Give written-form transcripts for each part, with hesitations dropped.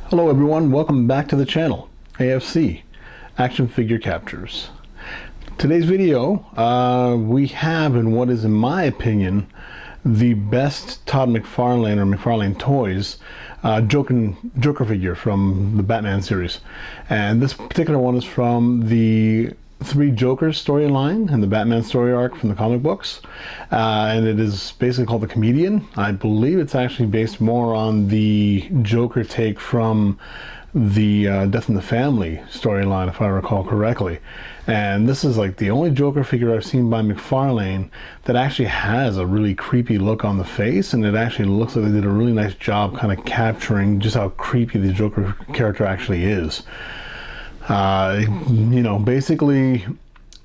Hello everyone, welcome back to the channel, AFC, Action Figure Captures. Today's video, we have in what is, in my opinion, the best Todd McFarlane or McFarlane Toys Joker figure from the Batman series. And this particular one is from the Three Jokers storyline and the Batman story arc from the comic books, and it is basically called The Comedian. I believe it's actually based more on the Joker take from the Death in the Family storyline, if I recall correctly. And this is like the only Joker figure I've seen by McFarlane that actually has a really creepy look on the face, and it actually looks like they did a really nice job kind of capturing just how creepy the Joker character actually is. You know, basically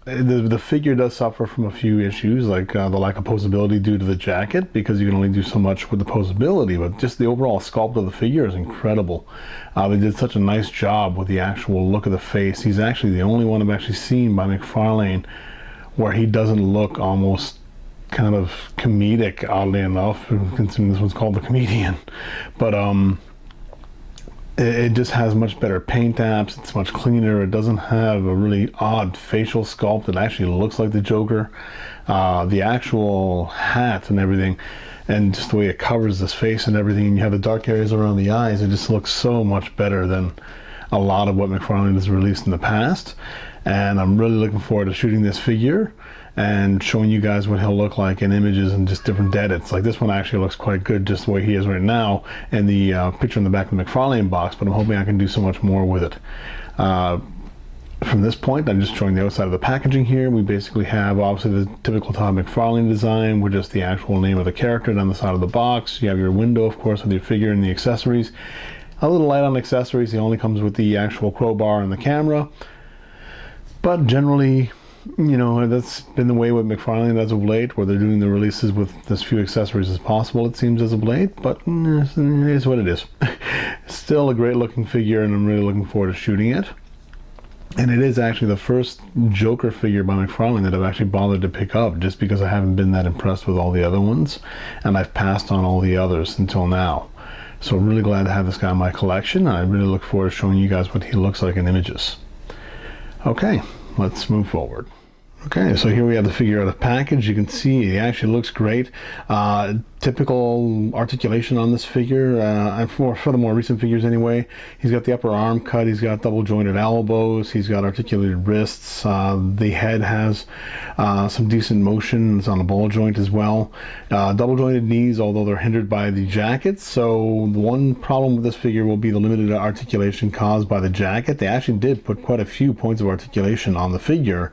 the figure does suffer from a few issues, like the lack of posability due to the jacket, because you can only do so much with the posability, but just the overall sculpt of the figure is incredible. They did such a nice job with the actual look of the face. He's actually the only one I've actually seen by McFarlane where he doesn't look almost kind of comedic, oddly enough, considering this one's called The Comedian. But it just has much better paint apps. It's much cleaner. It doesn't have a really odd facial sculpt. It actually looks like the Joker. The actual hat and everything, and just the way it covers his face and everything, and you have the dark areas around the eyes, it just looks so much better than a lot of what McFarlane has released in the past. And I'm really looking forward to shooting this figure and showing you guys what he'll look like in images and just different edits. Like this one actually looks quite good just the way he is right now, and the picture in the back of the McFarlane box, but I'm hoping I can do so much more with it. From this point, I'm just showing the outside of the packaging here. We basically have obviously the typical Todd McFarlane design with just the actual name of the character down the side of the box. You have your window, of course, with your figure and the accessories. A little light on accessories. He only comes with the actual crowbar and the camera. But generally, you know, that's been the way with McFarlane as of late, where they're doing the releases with as few accessories as possible, it seems, as of late. But it is what it is. Still a great looking figure, and I'm really looking forward to shooting it. And it is actually the first Joker figure by McFarlane that I've actually bothered to pick up, just because I haven't been that impressed with all the other ones, and I've passed on all the others until now. So I'm really glad to have this guy in my collection. I really look forward to showing you guys what he looks like in images. Okay, let's move forward. Okay, so here we have the figure out of the package. You can see he actually looks great. Typical articulation on this figure, and for the more recent figures anyway. He's got the upper arm cut, he's got double jointed elbows, he's got articulated wrists. The head has some decent motion. It's on a ball joint as well. Double jointed knees, although they're hindered by the jacket. So the one problem with this figure will be the limited articulation caused by the jacket. They actually did put quite a few points of articulation on the figure,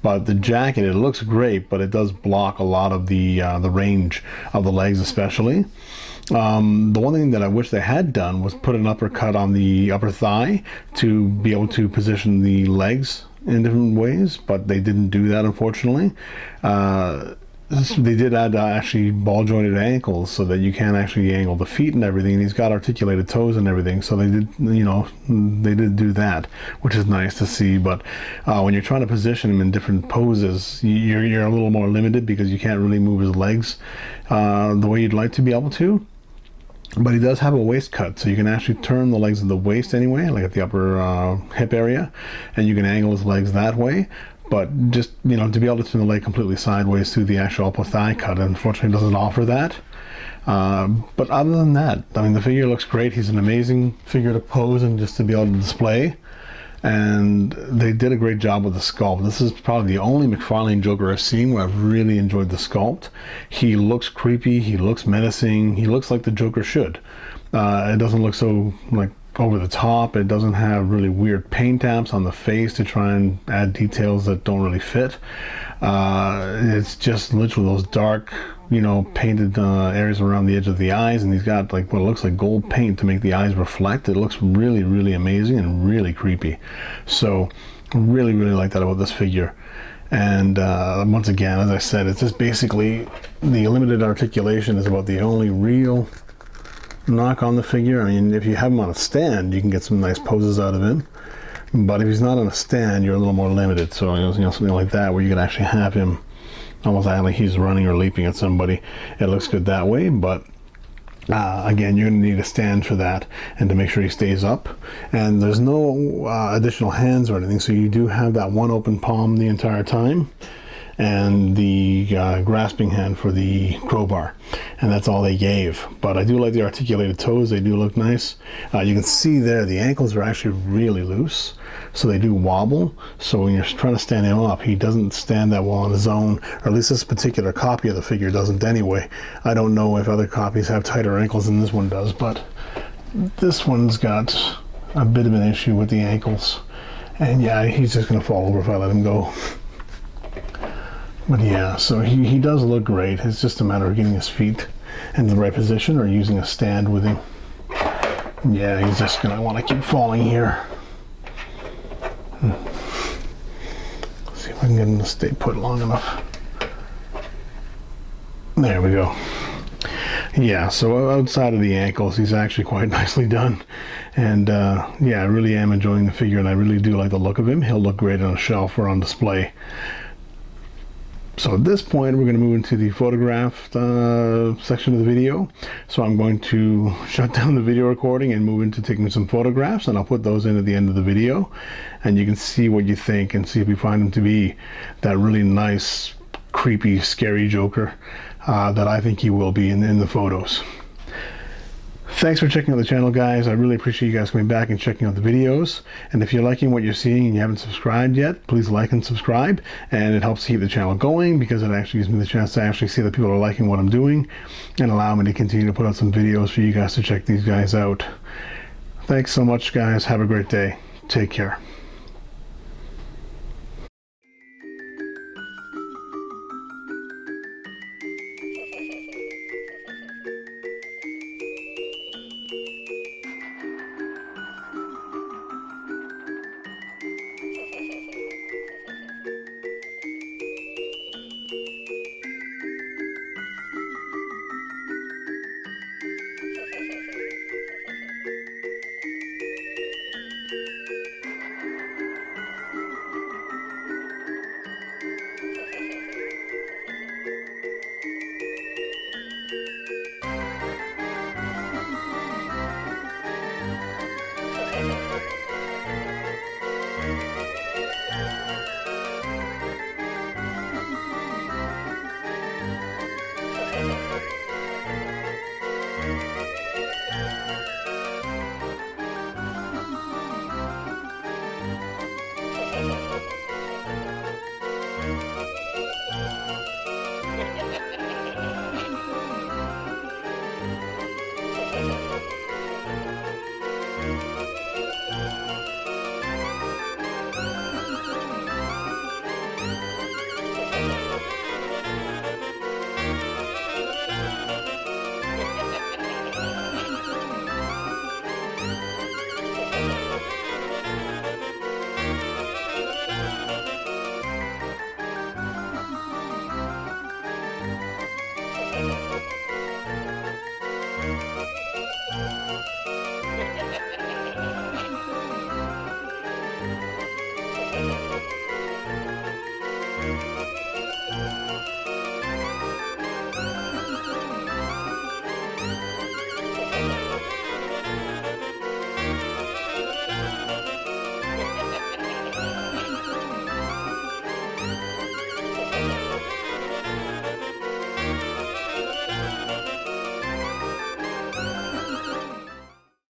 but the jacket, it looks great, but it does block a lot of the range of the legs especially. The one thing that I wish they had done was put an uppercut on the upper thigh to be able to position the legs in different ways, but they didn't do that, unfortunately. They did add actually ball jointed ankles so that you can actually angle the feet and everything. And he's got articulated toes and everything, so they did, you know, they did do that, which is nice to see. But when you're trying to position him in different poses, you're a little more limited because you can't really move his legs the way you'd like to be able to. But he does have a waist cut, so you can actually turn the legs at the waist anyway, like at the upper hip area, and you can angle his legs that way. But just, you know, to be able to turn the leg completely sideways through the actual upper thigh cut, unfortunately doesn't offer that. But other than that, I mean, the figure looks great. He's an amazing figure to pose and just to be able to display. And they did a great job with the sculpt. This is probably the only McFarlane Joker I've seen where I've really enjoyed the sculpt. He looks creepy, he looks menacing, he looks like the Joker should. It doesn't look so like over the top. It doesn't have really weird paint apps on the face to try and add details that don't really fit. It's just literally those dark, you know, painted areas around the edge of the eyes, and he's got like what looks like gold paint to make the eyes reflect. It looks really, really amazing and really creepy. So really like that about this figure. And once again, as I said, it's just basically the limited articulation is about the only real knock on the figure. I mean, if you have him on a stand, you can get some nice poses out of him. But if he's not on a stand, you're a little more limited. So, you know, something like that where you can actually have him almost like he's running or leaping at somebody. It looks good that way, but Again, you're going to need a stand for that and to make sure he stays up. And there's no additional hands or anything, so you do have that one open palm the entire time, and the grasping hand for the crowbar, and that's all they gave. But I do like the articulated toes. They do look nice. You can see there the ankles are actually really loose, so they do wobble. So when you're trying to stand him up, he doesn't stand that well on his own, or at least this particular copy of the figure doesn't anyway. I don't know if other copies have tighter ankles than this one does, but this one's got a bit of an issue with the ankles, and yeah, he's just gonna fall over if I let him go. But yeah, so he does look great. It's just a matter of getting his feet in the right position or using a stand with him. Yeah, he's just gonna want to keep falling here. Let's see if I can get him to stay put long enough. There we go. Yeah, so outside of the ankles, he's actually quite nicely done. And yeah, I really am enjoying the figure, and I really do like the look of him. He'll look great on a shelf or on display. So at this point, we're going to move into the photographed section of the video. So I'm going to shut down the video recording and move into taking some photographs, and I'll put those in at the end of the video. And you can see what you think and see if you find him to be that really nice, creepy, scary Joker that I think he will be in the photos. Thanks for checking out the channel, guys. I really appreciate you guys coming back and checking out the videos. And if you're liking what you're seeing and you haven't subscribed yet, please like and subscribe. And it helps keep the channel going because it actually gives me the chance to actually see that people are liking what I'm doing and allow me to continue to put out some videos for you guys to check these guys out. Thanks so much, guys. Have a great day. Take care.